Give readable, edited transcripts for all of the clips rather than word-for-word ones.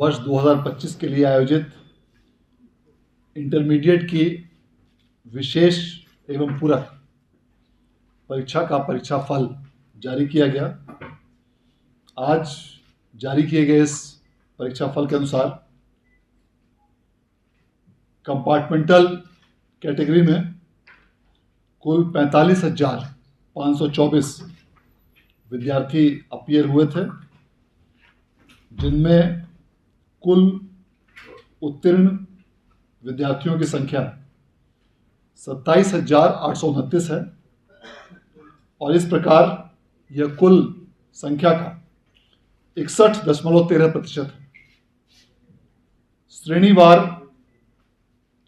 वर्ष 2025 के लिए आयोजित इंटरमीडिएट की विशेष एवं पूरक परीक्षा का परीक्षा फल जारी किया गया। आज जारी किए गए इस परीक्षा फल के अनुसार कंपार्टमेंटल कैटेगरी में कुल 45,524 विद्यार्थी अपीयर हुए थे, जिनमें कुल उत्तीर्ण विद्यार्थियों की संख्या 27,829 है और इस प्रकार यह कुल संख्या का 61.13% है। श्रेणीवार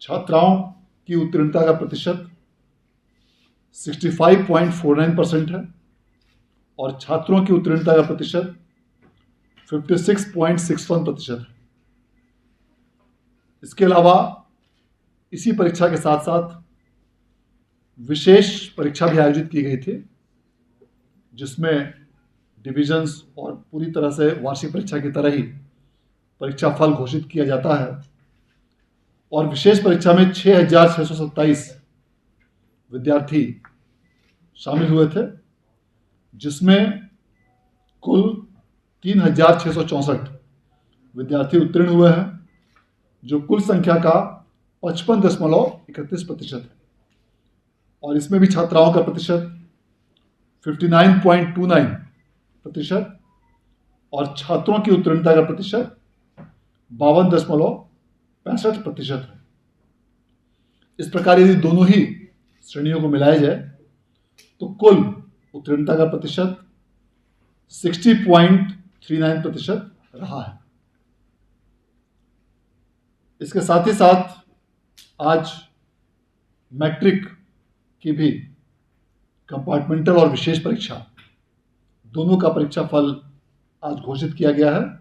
छात्राओं की उत्तीर्णता का प्रतिशत 65.49% है और छात्रों की उत्तीर्णता का प्रतिशत 56.61% है। इसके अलावा इसी परीक्षा के साथ साथ विशेष परीक्षा भी आयोजित की गई थी, जिसमें डिविजन्स और पूरी तरह से वार्षिक परीक्षा की तरह ही परीक्षा फल घोषित किया जाता है। और विशेष परीक्षा में 6,627 विद्यार्थी शामिल हुए थे, जिसमें कुल 3,664 विद्यार्थी उत्तीर्ण हुए हैं, जो कुल संख्या का 55.31% है। और इसमें भी छात्राओं का प्रतिशत 59.29% और छात्रों की उत्तीर्णता का प्रतिशत 52.65% है। इस प्रकार यदि दोनों ही श्रेणियों को मिलाया जाए तो कुल उत्तीर्णता का प्रतिशत 60.39% रहा है। इसके साथ ही साथ आज मैट्रिक की भी कंपार्टमेंटल और विशेष परीक्षा दोनों का परीक्षा फल आज घोषित किया गया है।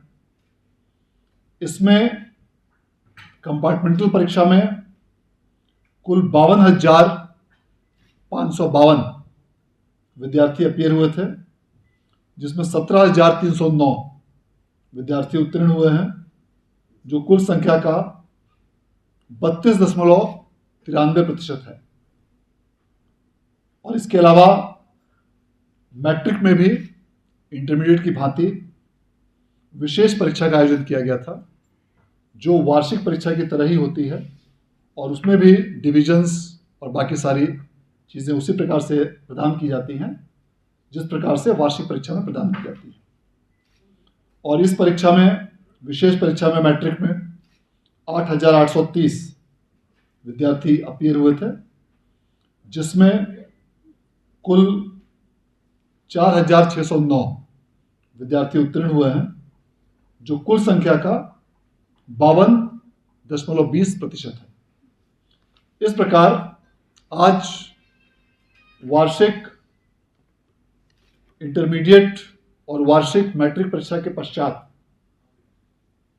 इसमें कंपार्टमेंटल परीक्षा में कुल 52,552 विद्यार्थी अपीयर हुए थे, जिसमें 17,309 विद्यार्थी उत्तीर्ण हुए हैं, जो कुल संख्या का 32.93% है। और इसके अलावा मैट्रिक में भी इंटरमीडिएट की भांति विशेष परीक्षा का आयोजन किया गया था, जो वार्षिक परीक्षा की तरह ही होती है और उसमें भी डिविजन्स और बाकी सारी चीज़ें उसी प्रकार से प्रदान की जाती हैं जिस प्रकार से वार्षिक परीक्षा में प्रदान की जाती है। और इस परीक्षा में, विशेष परीक्षा में मैट्रिक में 8,830 विद्यार्थी अपीयर हुए थे, जिसमें कुल 4,609 विद्यार्थी उत्तीर्ण हुए हैं, जो कुल संख्या का 52.20% है। इस प्रकार आज वार्षिक इंटरमीडिएट और वार्षिक मैट्रिक परीक्षा के पश्चात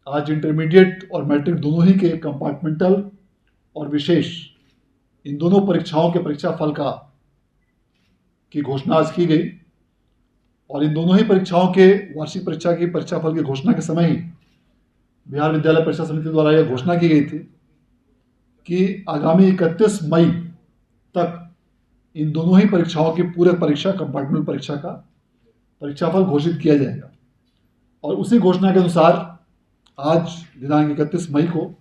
आज इंटरमीडिएट और मैट्रिक दोनों ही के कंपार्टमेंटल और विशेष इन दोनों परीक्षाओं के परीक्षा फल की घोषणा आज की गई। और इन दोनों ही परीक्षाओं के वार्षिक परीक्षा की परीक्षा फल की घोषणा के समय ही बिहार विद्यालय परीक्षा समिति द्वारा यह घोषणा की गई थी कि आगामी 31 मई तक इन दोनों ही परीक्षाओं की पूरक परीक्षा, कंपार्टमेंटल परीक्षा का परीक्षा फल घोषित किया जाएगा। और उसी घोषणा के अनुसार आज दिनांक 31 मई को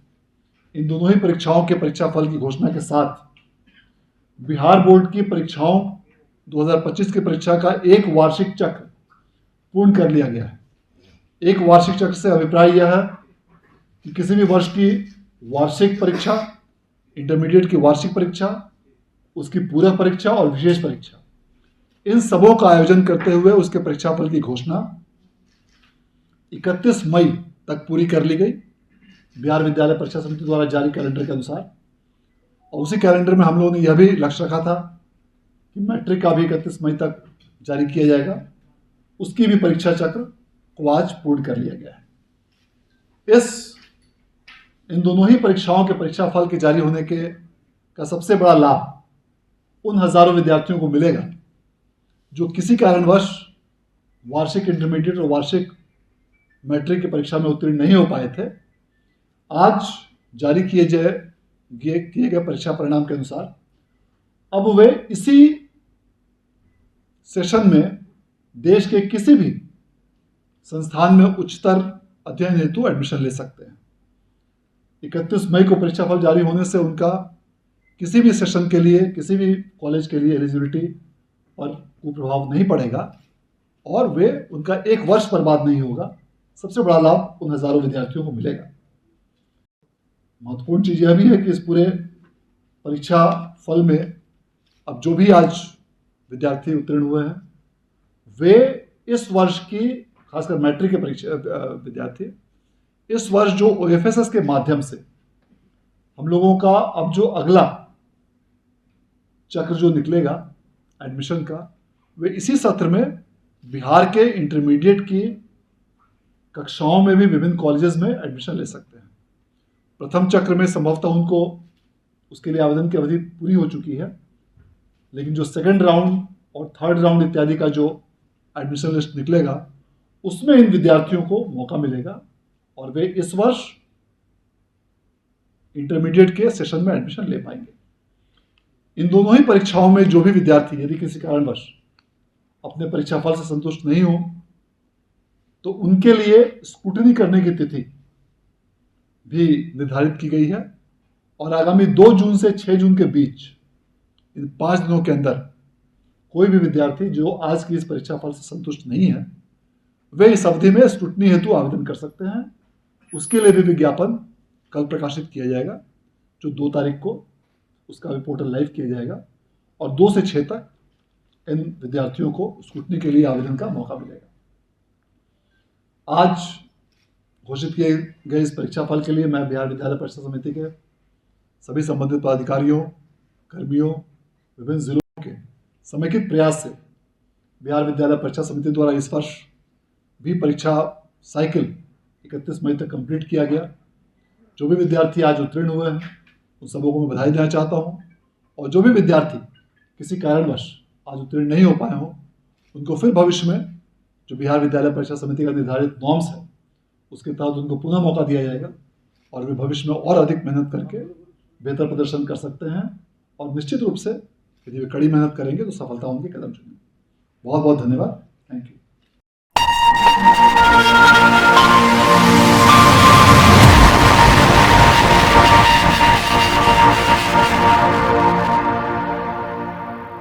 इन दोनों ही परीक्षाओं के परीक्षा फल की घोषणा के साथ बिहार बोर्ड की परीक्षाओं 2025 की परीक्षा का एक वार्षिक चक्र पूर्ण कर लिया गया है। एक वार्षिक चक्र से अभिप्राय यह है कि किसी भी वर्ष की वार्षिक परीक्षा, इंटरमीडिएट की वार्षिक परीक्षा, उसकी पूरक परीक्षा और विशेष परीक्षा, इन सबों का आयोजन करते हुए उसके परीक्षा फल की घोषणा 31 मई तक पूरी कर ली गई बिहार विद्यालय परीक्षा समिति द्वारा जारी कैलेंडर के अनुसार। और उसी कैलेंडर में हम लोगों ने यह भी लक्ष्य रखा था कि मैट्रिक का भी 31 मई तक जारी किया जाएगा, उसकी भी परीक्षा चक्र को आज पूर्ण कर लिया गया है। इन दोनों ही परीक्षाओं के परीक्षा फल के जारी होने का सबसे बड़ा लाभ उन हजारों विद्यार्थियों को मिलेगा जो किसी कारणवश वार्षिक इंटरमीडिएट और वार्षिक मैट्रिक की परीक्षा में उत्तीर्ण नहीं हो पाए थे, आज जारी किए गए परीक्षा परिणाम के अनुसार अब वे इसी सेशन में देश के किसी भी संस्थान में उच्चतर अध्ययन हेतु एडमिशन ले सकते हैं। 31 मई को परीक्षाफल जारी होने से उनका किसी भी सेशन के लिए, किसी भी कॉलेज के लिए एलिजिबिलिटी पर कुप्रभाव नहीं पड़ेगा और उनका एक वर्ष बर्बाद नहीं होगा। सबसे बड़ा लाभ उन हजारों विद्यार्थियों को मिलेगा। महत्वपूर्ण चीज यह भी है कि इस पूरे परीक्षा फल में अब जो भी आज विद्यार्थी उत्तीर्ण हुए हैं, वे इस वर्ष की, खासकर मैट्रिक के परीक्षा विद्यार्थी, इस वर्ष जो OFSS के माध्यम से हम लोगों का अब जो अगला चक्र जो निकलेगा एडमिशन का, वे इसी सत्र में बिहार के इंटरमीडिएट की कक्षाओं में भी विभिन्न कॉलेजेस में एडमिशन ले सकते हैं। प्रथम चक्र में संभवतः उनको उसके लिए आवेदन की अवधि पूरी हो चुकी है, लेकिन जो सेकंड राउंड और थर्ड राउंड इत्यादि का जो एडमिशन लिस्ट निकलेगा, उसमें इन विद्यार्थियों को मौका मिलेगा और वे इस वर्ष इंटरमीडिएट के सेशन में एडमिशन ले पाएंगे। इन दोनों ही परीक्षाओं में जो भी विद्यार्थी यदि किसी कारणवश अपने परीक्षाफल से संतुष्ट नहीं हो, तो उनके लिए स्क्रूटनी करने की तिथि भी निर्धारित की गई है और आगामी 2 जून से 6 जून के बीच इन 5 दिनों के अंदर कोई भी विद्यार्थी जो आज की इस परीक्षाफल से संतुष्ट नहीं है, वे इस अवधि में स्क्रूटनी हेतु आवेदन कर सकते हैं। उसके लिए भी विज्ञापन कल प्रकाशित किया जाएगा, जो 2 तारीख को उसका भी पोर्टल लाइव किया जाएगा और 2 से 6 तक इन विद्यार्थियों को स्क्रूटनी के लिए आवेदन का मौका मिलेगा। आज घोषित किए गए इस परीक्षा फल के लिए मैं बिहार विद्यालय परीक्षा समिति के सभी संबंधित पदाधिकारियों, कर्मियों, विभिन्न जिलों के समेकित प्रयास से बिहार विद्यालय परीक्षा समिति द्वारा इस वर्ष भी परीक्षा साइकिल 31 मई तक कंप्लीट किया गया। जो भी विद्यार्थी आज उत्तीर्ण हुए हैं, उन सबों को मैं बधाई देना चाहता हूं और जो भी विद्यार्थी किसी कारणवश आज उत्तीर्ण नहीं हो पाए हों, उनको फिर भविष्य में जो बिहार विद्यालय परीक्षा समिति का निर्धारित नॉर्म्स है, उसके तहत उनको पुनः मौका दिया जाएगा और वे भविष्य में और अधिक मेहनत करके बेहतर प्रदर्शन कर सकते हैं और निश्चित रूप से यदि वे कड़ी मेहनत करेंगे तो सफलता उनके कदम चुनेंगे। बहुत बहुत धन्यवाद। Thank you.